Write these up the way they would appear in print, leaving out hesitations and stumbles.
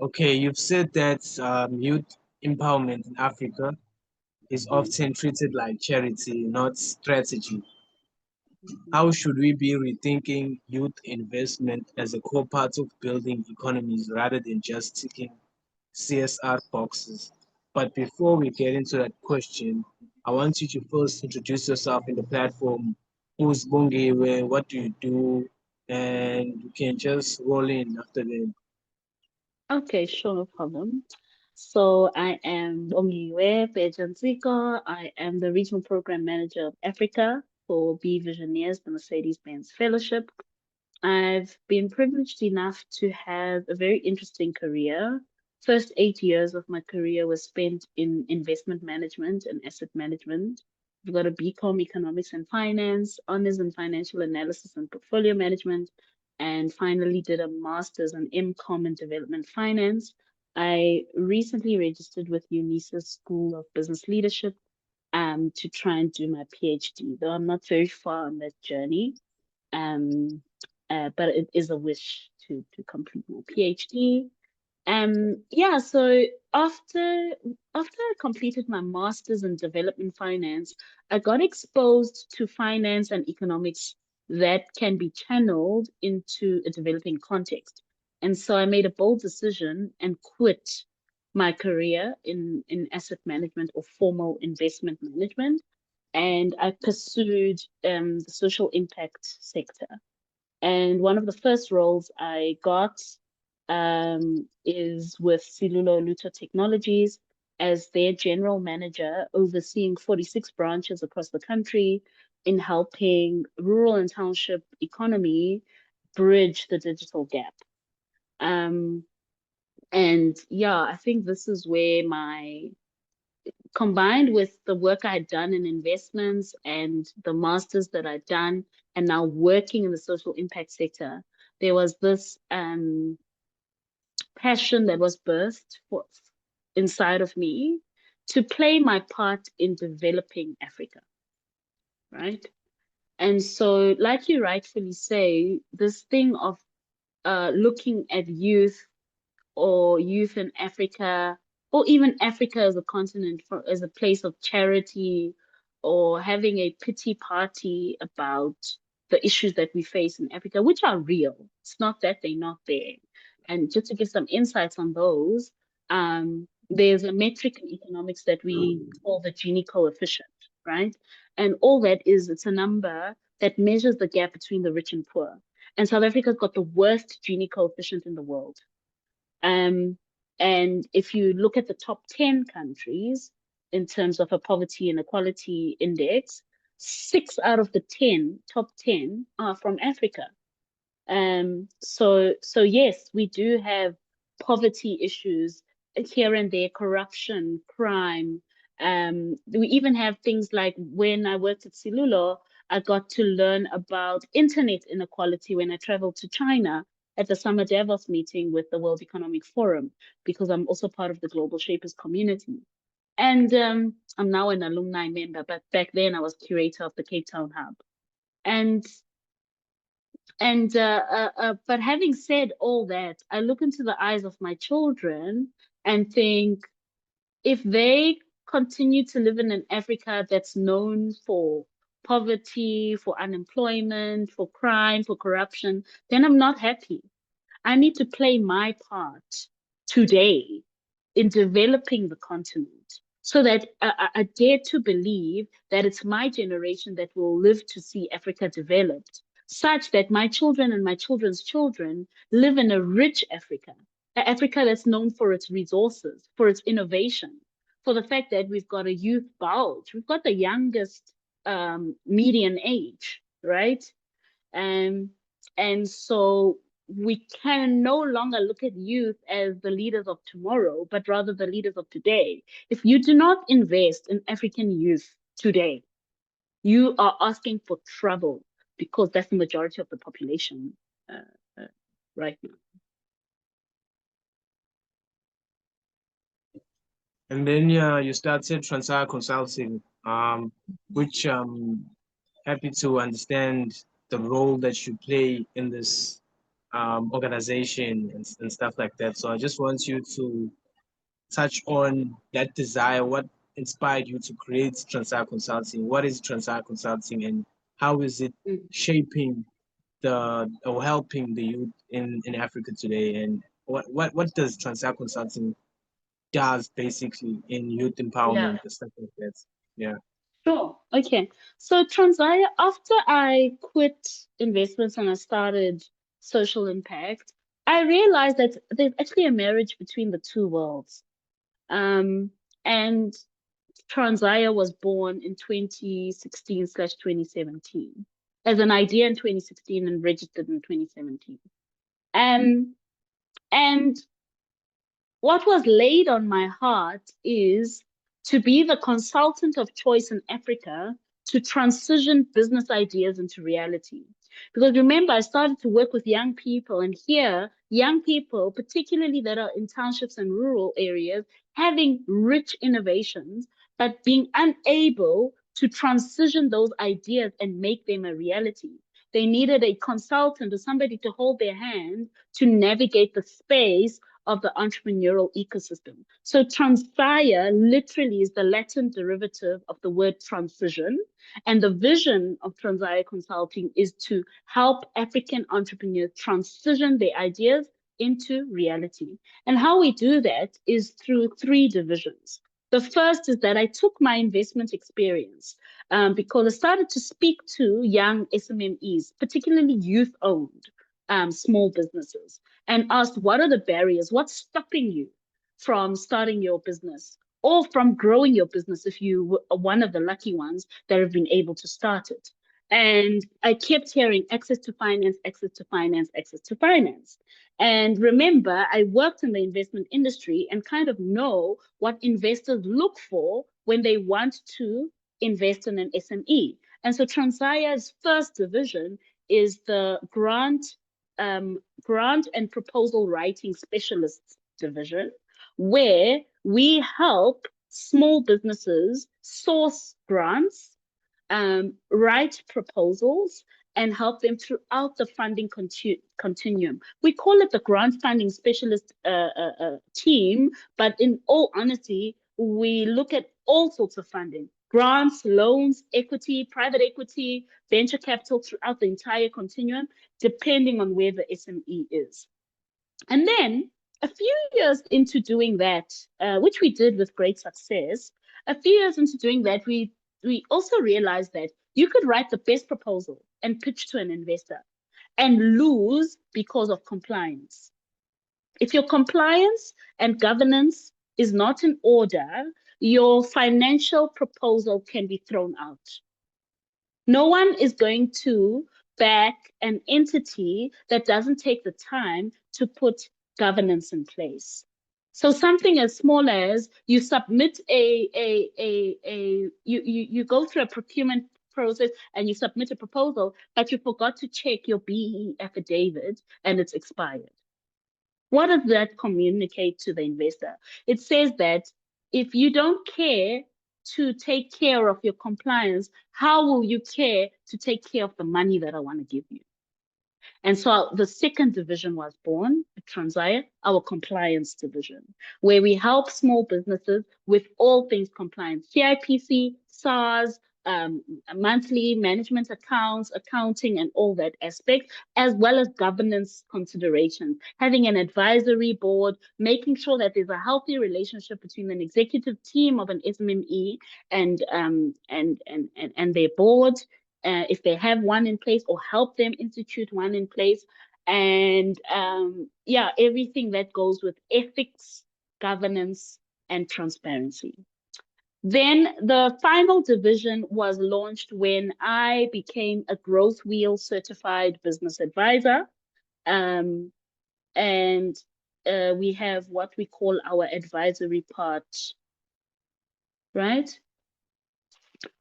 Okay, you've said that youth empowerment in Africa is often treated like charity, not strategy. How should we be rethinking youth investment as a core part of building economies rather than just ticking CSR boxes? But before we get into that question, I want you to first introduce yourself in the platform. Who's Bongiwe? What do you do? And you can just roll in after that. Okay, sure, no problem. So I am Bongiwe Beja-Ntsiko. I am the Regional Program Manager of Africa for Be Visioneers, the Mercedes-Benz Fellowship. I've been privileged enough to have a very interesting career. First 8 years of my career was spent in investment management and asset management. I've got a BCom Economics and Finance, honors in Financial Analysis and Portfolio Management, and finally did a master's in MCom in Development Finance. I recently registered with UNISA School of Business Leadership to try and do my PhD, though I'm not very far on that journey. Um, but it is a wish to complete my PhD. Yeah, so after after I completed my master's in development finance, I got exposed to finance and economics that can be channeled into a developing context. And so I made a bold decision and quit my career in asset management or formal investment management. And I pursued the social impact sector. And one of the first roles I got is with Silulo Luto Technologies as their general manager, overseeing 46 branches across the country in helping rural and township economy bridge the digital gap. Um, and yeah, I think this is where my combined with the work I had done in investments and the masters that I'd done, and now working in the social impact sector, there was this passion that was birthed inside of me to play my part in developing Africa, right? And so, like you rightfully say, this thing of looking at youth or youth in Africa, or even Africa as a continent, as a place of charity, or having a pity party about the issues that we face in Africa, which are real. It's not that they're not there. And just to give some insights on those, there's a metric in economics that we call the Gini coefficient, right? And all that is, it's a number that measures the gap between the rich and poor. And South Africa's got the worst Gini coefficient in the world. Um, and if you look at the top 10 countries in terms of a poverty and equality index, 6 out of the top 10 are from Africa. So yes, we do have poverty issues here and there, corruption, crime. We even have things like when I worked at Silulo, I got to learn about internet inequality when I traveled to China at the Summer Davos meeting with the World Economic Forum, because I'm also part of the Global Shapers community. And I'm now an alumni member, but back then I was curator of the Cape Town Hub. And but having said all that, I look into the eyes of my children and think if they continue to live in an Africa that's known for poverty, for unemployment, for crime, for corruption, then I'm not happy. I need to play my part today in developing the continent so that I dare to believe that it's my generation that will live to see Africa developed, such that my children and my children's children live in a rich Africa, an Africa that's known for its resources, for its innovation, for the fact that we've got a youth bulge. We've got the youngest median age, right? Um, and so we can no longer look at youth as the leaders of tomorrow, but rather the leaders of today. If you do not invest in African youth today, you are asking for trouble because that's the majority of the population uh, right now. And then yeah, you started Transire Consulting, which happy to understand the role that you play in this organization and stuff like that. So I just want you to touch on that desire. What inspired you to create Transire Consulting? What is Transire Consulting, and how is it Mm. shaping the or helping the youth in Africa today? And what does Transire Consulting does basically in youth Yeah. empowerment and stuff like that? Yeah. Sure. Okay. So Transire, after I quit investments and I started social impact, I realized that there's actually a marriage between the two worlds. Um, and Transire was born in 2016/2017 as an idea in 2016 and registered in 2017. Um, and what was laid on my heart is to be the consultant of choice in Africa to transition business ideas into reality. Because remember, I started to work with young people, and here, young people, particularly that are in townships and rural areas, having rich innovations, but being unable to transition those ideas and make them a reality. They needed a consultant or somebody to hold their hand to navigate the space of the entrepreneurial ecosystem. So transire literally is the Latin derivative of the word transition. And the vision of Transire Consulting is to help African entrepreneurs transition their ideas into reality. And how we do that is through three divisions. The first is that I took my investment experience because I started to speak to young SMMEs, particularly youth owned small businesses, and asked, what are the barriers? What's stopping you from starting your business or from growing your business if you are one of the lucky ones that have been able to start it? And I kept hearing access to finance, access to finance, access to finance. And remember, I worked in the investment industry and kind of know what investors look for when they want to invest in an SME. And so Transire's first division is the grant and proposal writing specialists division, where we help small businesses source grants, write proposals, and help them throughout the funding continuum. We call it the grant funding specialist team, but in all honesty, we look at all sorts of funding: grants, loans, equity, private equity, venture capital throughout the entire continuum, depending on where the SME is. And then a few years into doing that, which we did with great success, a few years into doing that, we also realized that you could write the best proposal and pitch to an investor and lose because of compliance. If your compliance and governance is not in order, your financial proposal can be thrown out. No one is going to back an entity that doesn't take the time to put governance in place. So something as small as you submit you go through a procurement process and you submit a proposal, but you forgot to check your BE affidavit and it's expired. What does that communicate to the investor? It says that if you don't care to take care of your compliance, how will you care to take care of the money that I want to give you? And so the second division was born at Transire, our compliance division, where we help small businesses with all things compliance: CIPC, SARS, monthly management accounts, accounting, and all that aspect, as well as governance considerations, having an advisory board, making sure that there's a healthy relationship between an executive team of an SMME and their board, if they have one in place, or help them institute one in place. And yeah, everything that goes with ethics, governance, and transparency. Then the final division was launched when I became a Growth Wheel certified business advisor. Um, and we have what we call our advisory part, right,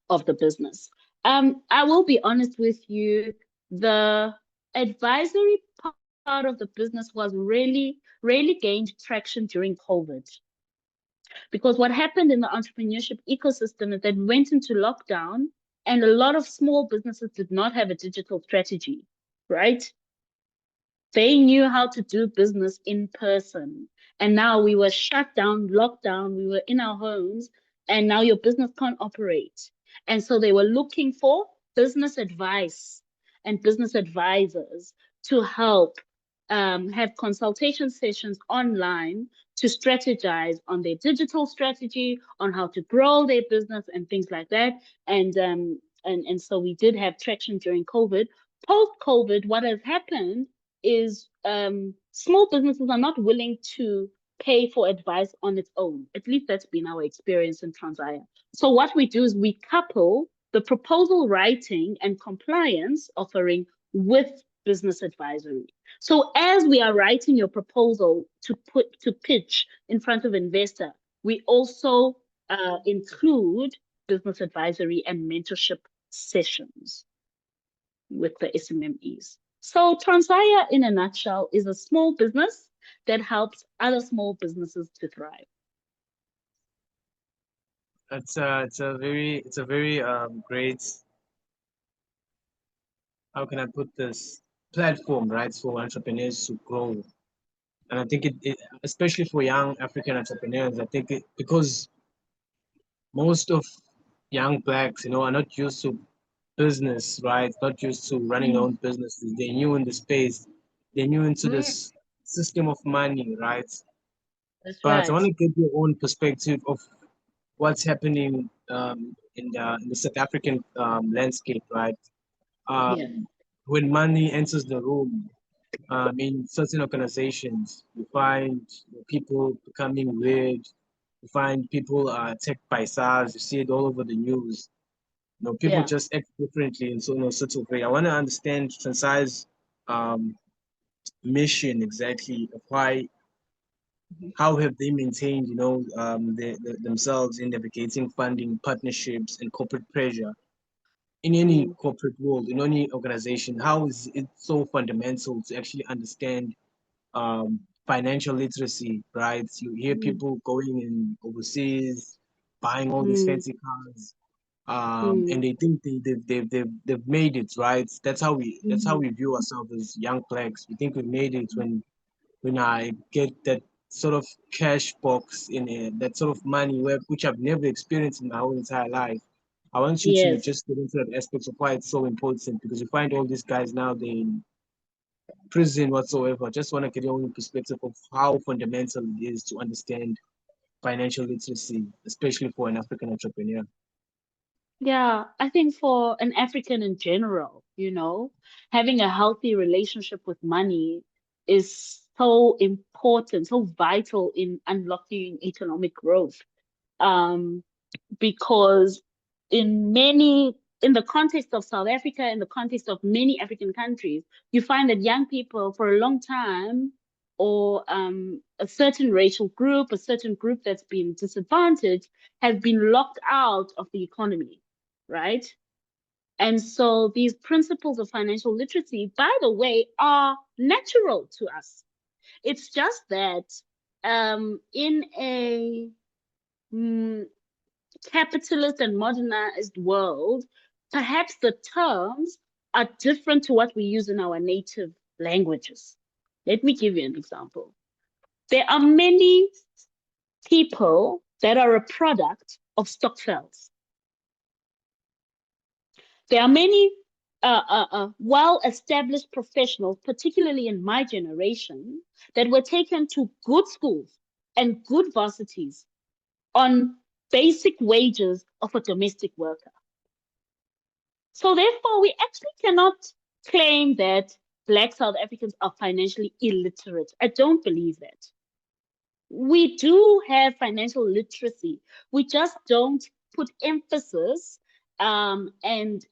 of the business. I will be honest with you, the advisory part of the business was really gained traction during COVID. Because what happened in the entrepreneurship ecosystem is that we went into lockdown and a lot of small businesses did not have a digital strategy, right? They knew how to do business in person. And now we were shut down, locked down, we were in our homes, and now your business can't operate. And so they were looking for business advice and business advisors to help have consultation sessions online to strategize on their digital strategy, on how to grow their business and things like that. And so we did have traction during COVID. Post COVID, what has happened is small businesses are not willing to pay for advice on its own. At least that's been our experience in Transire. So what we do is we couple the proposal writing and compliance offering with business advisory. So as we are writing your proposal to pitch in front of investor, we also include business advisory and mentorship sessions with the SMMEs. So Transire, in a nutshell, is a small business that helps other small businesses to thrive. It's a very great, how can I put this, platform, right, for entrepreneurs to grow. And I think especially for young African entrepreneurs, I think because most of young blacks, are not used to business, right? Not used to running their Mm, own businesses. They're new in the space. They're new into mm, this system of money, right? that's But I right. want to get your own perspective of what's happening in the South African landscape, right? Yeah, When money enters the room, in certain organizations, you find people becoming weird. You find people attacked by SARS. You see it all over the news. People yeah. just act differently in sort of way. I want to understand Transire's um, mission exactly of Mhm. how have they maintained, themselves in navigating funding, partnerships, and corporate pressure in any Mm, corporate world, in any organization. How is it so fundamental to actually understand financial literacy, right? You hear mm, people going in overseas, buying all these mm, fancy cars, mm, and they think they've made it, right? That's how mm. we view ourselves as young blacks. We think we made it when I get that sort of cash box in it, that sort of money which I've never experienced in my whole entire life. I want you to Yes. just get into that aspect of why it's so important because you find all these guys now they in prison whatsoever. Just want to get your own perspective of how fundamental it is to understand financial literacy, especially for an African entrepreneur. Yeah, I think for an African in general, having a healthy relationship with money is so important, so vital in unlocking economic growth. Um, because in the context of South Africa, in the context of many African countries, you find that young people for a long time, or a certain racial group, a certain group that's been disadvantaged, has been locked out of the economy, right? And so these principles of financial literacy, by the way, are natural to us. It's just that in a mm, capitalist and modernized world, perhaps the terms are different to what we use in our native languages. Let me give you an example. There are many people that are a product of Stokvels. There are many well-established professionals, particularly in my generation, that were taken to good schools and good varsities on basic wages of a domestic worker. So therefore, we actually cannot claim that Black South Africans are financially illiterate. I don't believe that. We do have financial literacy. We just don't put emphasis and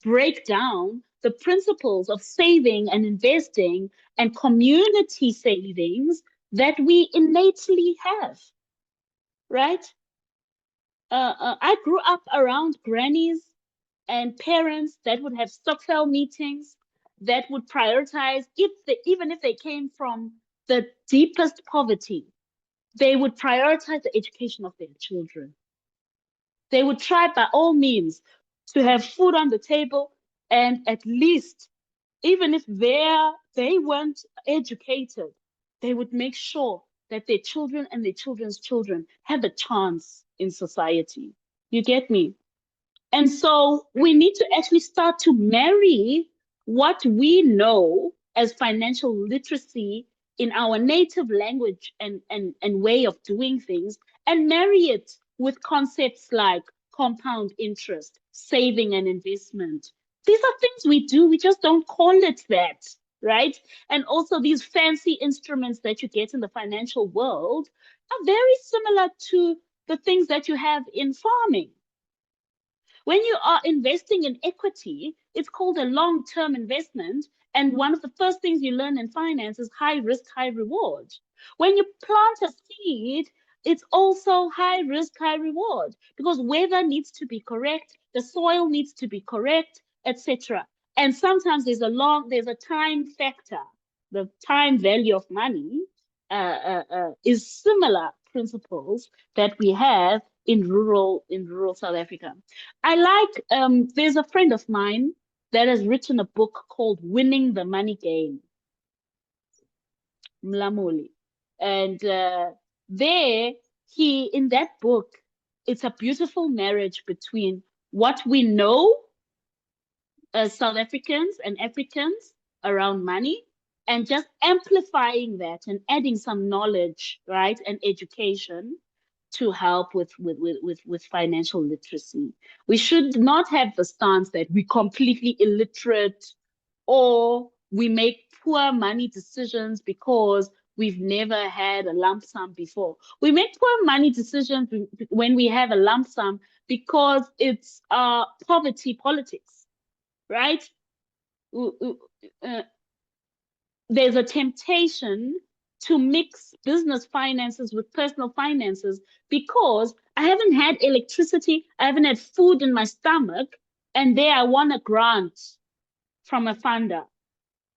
break down the principles of saving and investing and community savings that we innately have, right? I grew up around grannies and parents that would have stokvel meetings that would prioritize even if they came from the deepest poverty, they would prioritize the education of their children. They would try by all means to have food on the table and at least Even if they weren't educated, they would make sure that their children and their children's children have a chance in society. You get me? And so we need to actually start to marry what we know as financial literacy in our native language and way of doing things, and marry it with concepts like compound interest, saving and investment. These are things we do, we just don't call it that, right? And also these fancy instruments that you get in the financial world are very similar to the things that you have in farming. When you are investing in equity, it's called a long-term investment. And one of the first things you learn in finance is high risk, high reward. When you plant a seed, it's also high risk, high reward because weather needs to be correct, the soil needs to be correct, etc. And sometimes there's a time factor. The time value of money is similar principles that we have in rural South Africa. I like there's a friend of mine that has written a book called Winning the Money Game, Mlamuli. And there he in that book, it's a beautiful marriage between what we know as South Africans and Africans around money and just amplifying that and adding some knowledge, right, and education to help with financial literacy. We should not have the stance that we're completely illiterate or we make poor money decisions because we've never had a lump sum before. We make poor money decisions when we have a lump sum because it's poverty politics, right? There's a temptation to mix business finances with personal finances because I haven't had electricity, I haven't had food in my stomach, and there I want a grant from a funder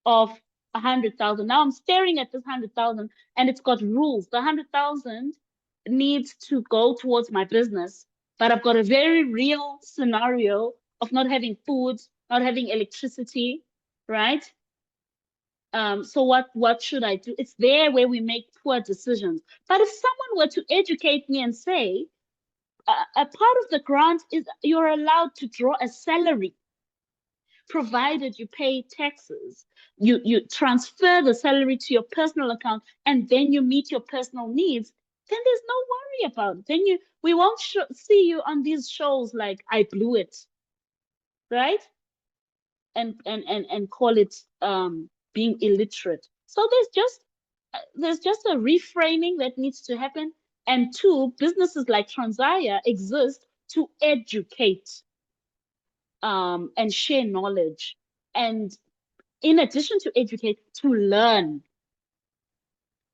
of 100,000. Now I'm staring at this 100,000 and it's got rules. The 100,000 needs to go towards my business, but I've got a very real scenario of not having food, not having electricity, right? So what should I do? It's there where we make poor decisions. But if someone were to educate me and say, a part of the grant is you're allowed to draw a salary, provided you pay taxes. You transfer the salary to your personal account, and then you meet your personal needs. Then there's no worry about it. Then we won't see you on these shows like I blew it, right? And call it being illiterate. So there's just a reframing that needs to happen. And two, businesses like Transire exist to educate and share knowledge. And in addition to educate, to learn.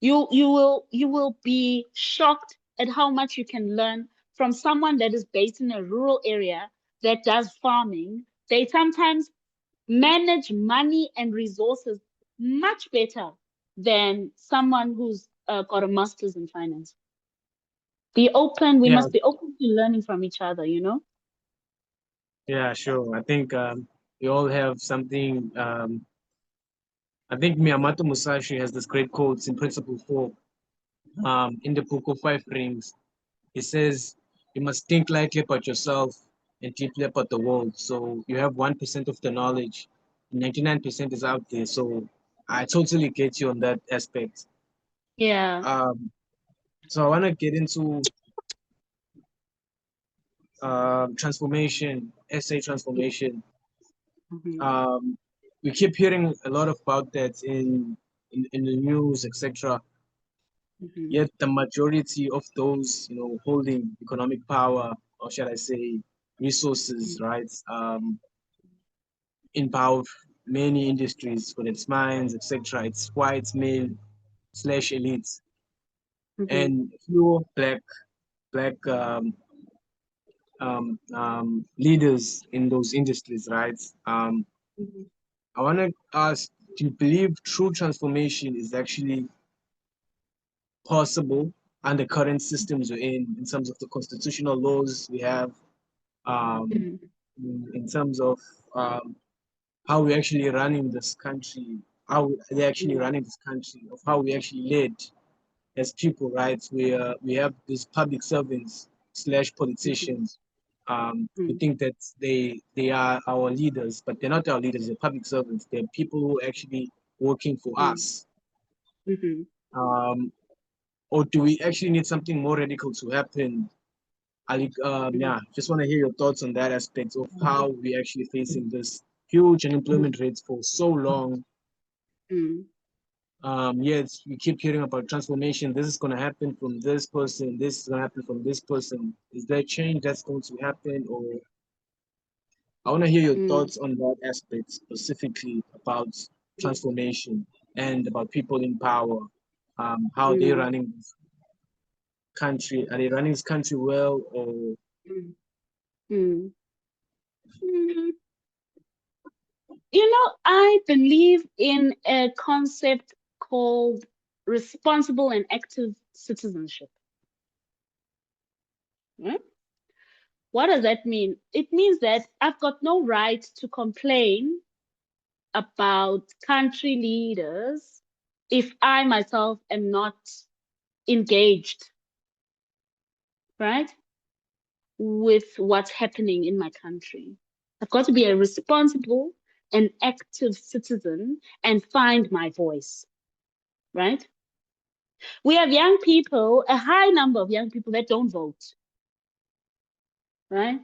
You will be shocked at how much you can learn from someone that is based in a rural area that does farming. They sometimes manage money and resources much better than someone who's got a master's in finance. Be open. We Yeah, must be open to learning from each other, you know? yeah, sure. I think we all have something. I think Miyamoto Musashi has this great quotes in Principle 4 in the book of Five Rings. He says, you must think lightly about yourself and deeply about the world. So you have 1% of the knowledge, 99% is out there. So I totally get you on that aspect. Yeah. Um, so I want to get into transformation, essay transformation. Mm-hmm. Um, we keep hearing a lot about that in the news, etc. Mm-hmm. Yet the majority of those, holding economic power, or shall I say, resources, right, in power of many industries, whether it's mines, etc. It's white male slash elites Mm-hmm. and few black leaders in those industries, right? Mm-hmm. I want to ask, do you believe true transformation is actually possible under current systems we're in terms of the constitutional laws we have, um, Mm-hmm. in terms of um, how we're actually running this country, how they're actually mm, running this country, of how we actually led as people, right? We have these public servants slash mhm, politicians. We mm, think that they are our leaders, but they're not our leaders. They're public servants. They're people who are actually working for mm, us. mhm, Um, or do we actually need something more radical to happen? mhm, Yeah, just want to hear your thoughts on that aspect of how we actually facing this huge unemployment rates for so long. mm, Yes, we keep hearing about transformation. This is going to happen from this person. This is going to happen from this person. Is there change that's going to happen? Or I want to hear your mm, thoughts on that aspect specifically about transformation and about people in power. How they're mm, running this country. Are they running this country well, or mm, mm. Mm. I believe in a concept called responsible and active citizenship. Hmm? What does that mean? It means that I've got no right to complain about country leaders if I myself am not engaged, right, with what's happening in my country. I've got to be a responsible and active citizen and find my voice, right? We have young people, a high number of young people that don't vote, right?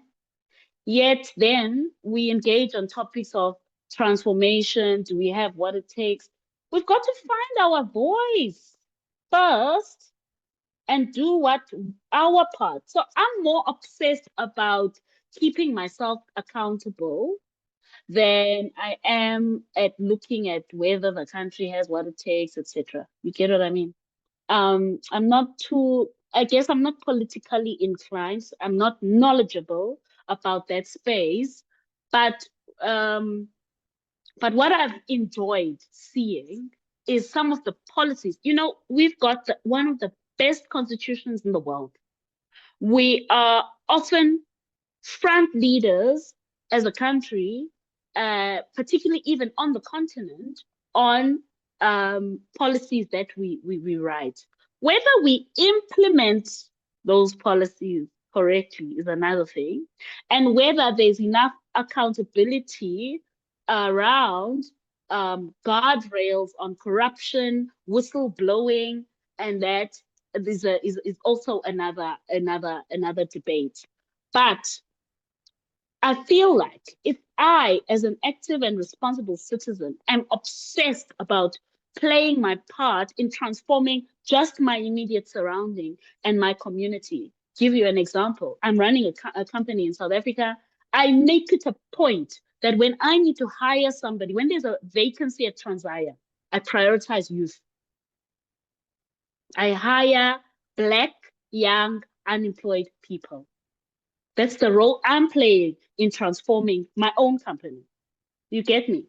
Yet then we engage on topics of transformation. Do we have what it takes? We've got to find our voice first and do what our part. So I'm more obsessed about keeping myself accountable than I am at looking at whether the country has what it takes, etc. You get what I mean? I'm not too, I guess I'm not politically inclined. I'm not knowledgeable about that space, but um, but what I've enjoyed seeing is some of the policies. We've got one of the best constitutions in the world. We are often front leaders as a country, particularly even on the continent, on policies that we write. Whether we implement those policies correctly is another thing, and whether there's enough accountability around guardrails on corruption, whistleblowing, and that is also another debate. But I feel like if I, as an active and responsible citizen, am obsessed about playing my part in transforming just my immediate surrounding and my community, give you an example. I'm running a company in South Africa. I make it a point that when I need to hire somebody, when there's a vacancy at Transire, I prioritize youth. I hire Black, young, unemployed people. That's the role I'm playing in transforming my own company. You get me?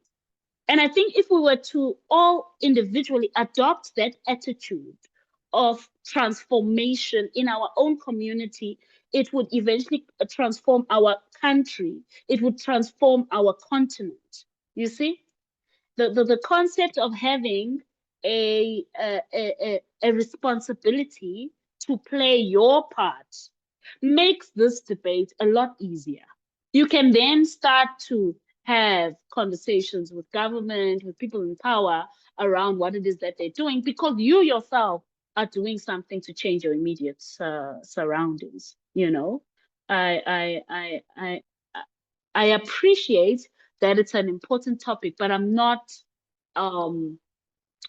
And I think if we were to all individually adopt that attitude of transformation in our own community, it would eventually transform our country. It would transform our continent. You see? The concept of having a responsibility to play your part makes this debate a lot easier. You can then start to have conversations with government, with people in power around what it is that they're doing, because you yourself are doing something to change your immediate surroundings. I appreciate that it's an important topic, but um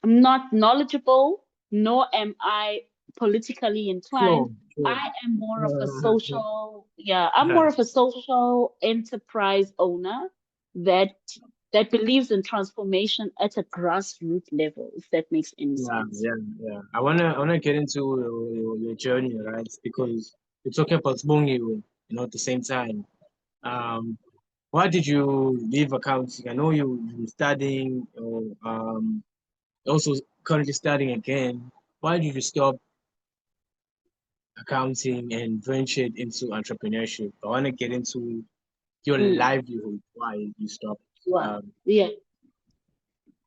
I'm not knowledgeable, nor am I politically inclined. sure, sure. I am more of a Uh, social, yeah, I'm more of a social enterprise owner that that believes in transformation at a grassroots level, if that makes any yeah, sense. yeah, yeah. I wanna get into your journey, right? Because you're talking about Bongiwe, at the same time. Um, why did you leave accounting? I know you studying, or also currently studying again. Why did you stop accounting and ventured into entrepreneurship? I want to get into your Mm. livelihood. Why you stopped? Wow. Um, Yeah.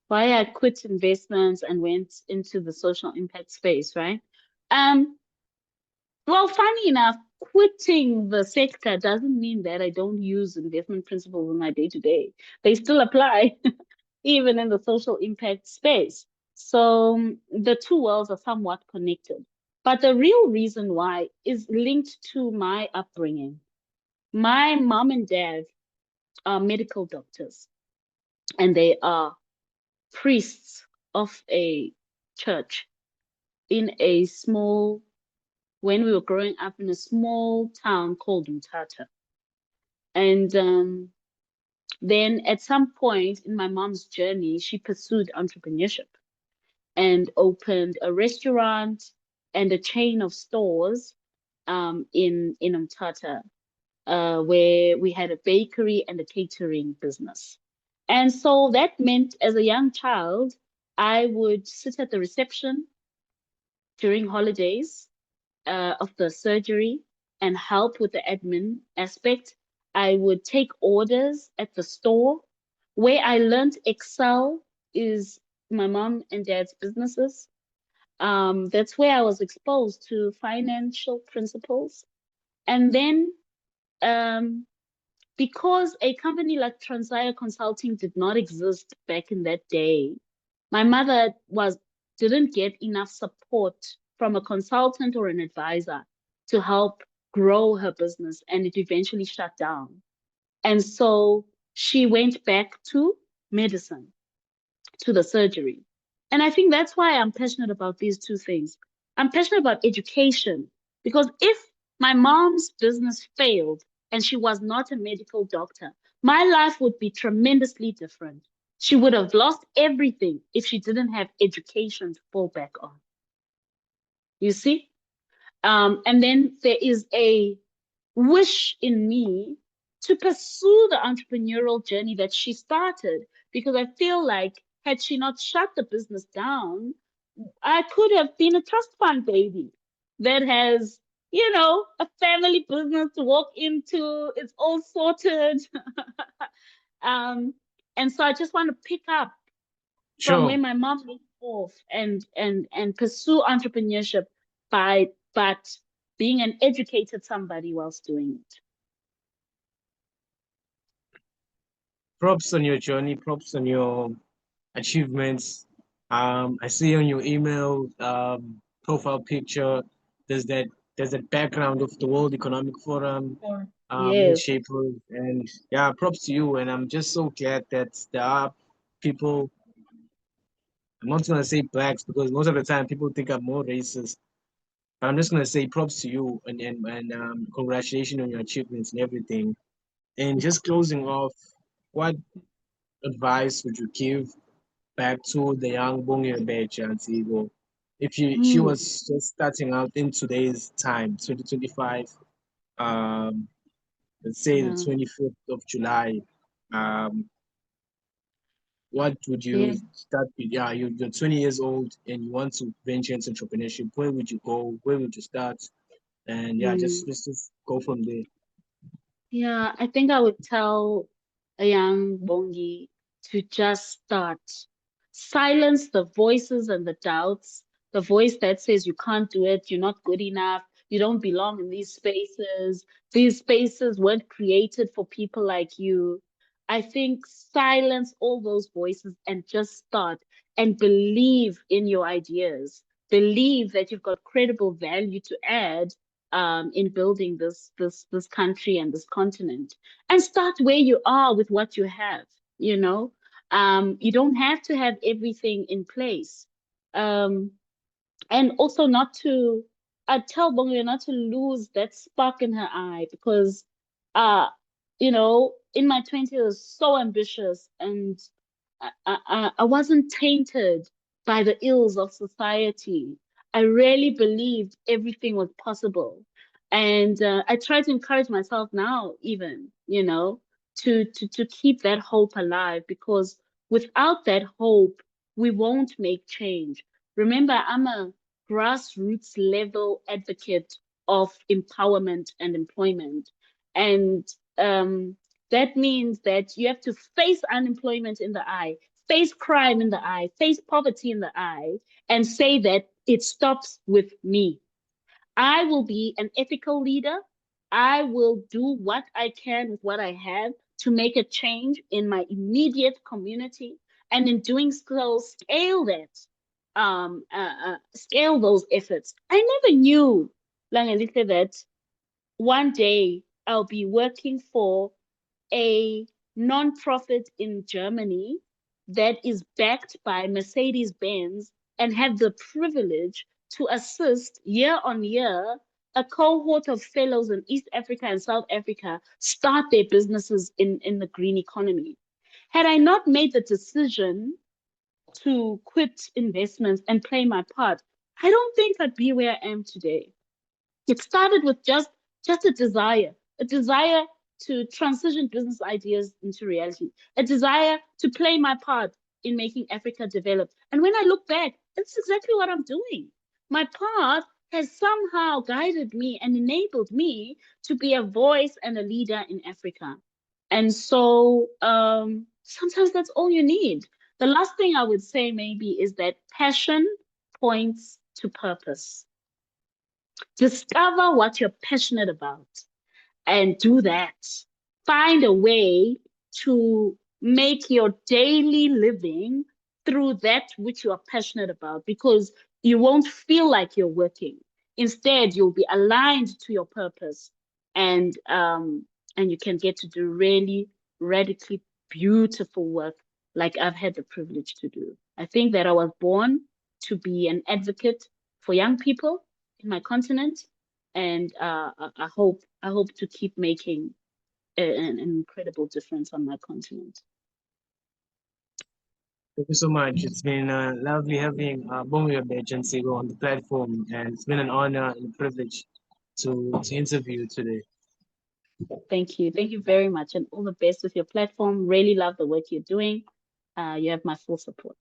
Why I quit investments and went into the social impact space, right? Um, well, funny enough, quitting the sector doesn't mean that I don't use investment principles in my day to day. They still apply, even in the social impact space. So the two worlds are somewhat connected. But the real reason why is linked to my upbringing. My mom and dad are medical doctors, and they are priests of a church in a small, when we were growing up in a small town called Mthatha. And then at some point in my mom's journey, she pursued entrepreneurship and opened a restaurant and a chain of stores in Mthatha, where we had a bakery and a catering business. And so that meant as a young child, I would sit at the reception during holidays of the surgery and help with the admin aspect. I would take orders at the store. Where I learned Excel is my mom and dad's businesses. That's where I was exposed to financial principles. And then um, because a company like Transire Consulting did not exist back in that day, my mother was didn't get enough support from a consultant or an advisor to help grow her business, and it eventually shut down. And so she went back to medicine, to the surgery. And I think that's why I'm passionate about these two things. I'm passionate about education because if my mom's business failed and she was not a medical doctor, my life would be tremendously different. She would have lost everything if she didn't have education to fall back on. You see? And then there is a wish in me to pursue the entrepreneurial journey that she started because I feel like had she not shut the business down, I could have been a trust fund baby that has, a family business to walk into. It's all sorted. um, and so I just want to pick up from where sure. my mom left off and pursue entrepreneurship by but being an educated somebody whilst doing it. Props on your journey. Props on your achievements. I see on your email profile picture. There's that there's that background of the World Economic Forum, Yes. shapers, and yeah, props to you. And I'm just so glad that there are people. I'm not gonna say blacks because most of the time people think I'm more racist. But I'm just gonna say props to you and congratulations on your achievements and everything. And just closing off, what advice would you give back to the young Bongiwe Beja-Ntsiko if she Mm, was just starting out in today's time, 2025, um, let's say the yeah. 25th of July, um, what would you Yeah. start with? Yeah, you're 20 years old and you want to venture into entrepreneurship. Where would you go? Where would you start? And yeah, Mm. let's just go from there. Yeah, I think I would tell a young Bongi to just start. Silence the voices and the doubts, the voice that says you can't do it, you're not good enough, you don't belong in these spaces. These spaces weren't created for people like you. I think silence all those voices and just start and believe in your ideas. Believe that you've got credible value to add in building this country and this continent, and start where you are with what you have. You don't have to have everything in place, um, and also not to. I tell Bongo not to lose that spark in her eye because, uh, in my 20s, I was so ambitious and I wasn't tainted by the ills of society. I really believed everything was possible. And I try to encourage myself now, even, to keep that hope alive because without that hope, we won't make change. Remember, I'm a grassroots level advocate of empowerment and employment. And um, That means that you have to face unemployment in the eye, face crime in the eye, face poverty in the eye, and say that it stops with me. I will be an ethical leader. I will do what I can with what I have to make a change in my immediate community. And in doing so, scale those efforts. I never knew, Langelihle, that one day I'll be working for a nonprofit in Germany that is backed by Mercedes-Benz and have the privilege to assist year on year a cohort of fellows in East Africa and South Africa start their businesses in the green economy. Had I not made the decision to quit investments and play my part, I don't think I'd be where I am today. It started with just a desire to transition business ideas into reality, a desire to play my part in making Africa develop. And when I look back, that's exactly what I'm doing. My path has somehow guided me and enabled me to be a voice and a leader in Africa. And so sometimes that's all you need. The last thing I would say maybe is that passion points to purpose. Discover what you're passionate about and do that. Find a way to make your daily living through that which you are passionate about because you won't feel like you're working. Instead, you'll be aligned to your purpose and you can get to do really radically beautiful work like I've had the privilege to do. I think that I was born to be an advocate for young people in my continent, and I hope to keep making an incredible difference on my continent. Thank you so much. It's been lovely having Bongiwe Beja-Ntsiko on the platform, and it's been an honor and a privilege to interview you today. Thank you. Thank you very much, and all the best with your platform. Really love the work you're doing. You have my full support.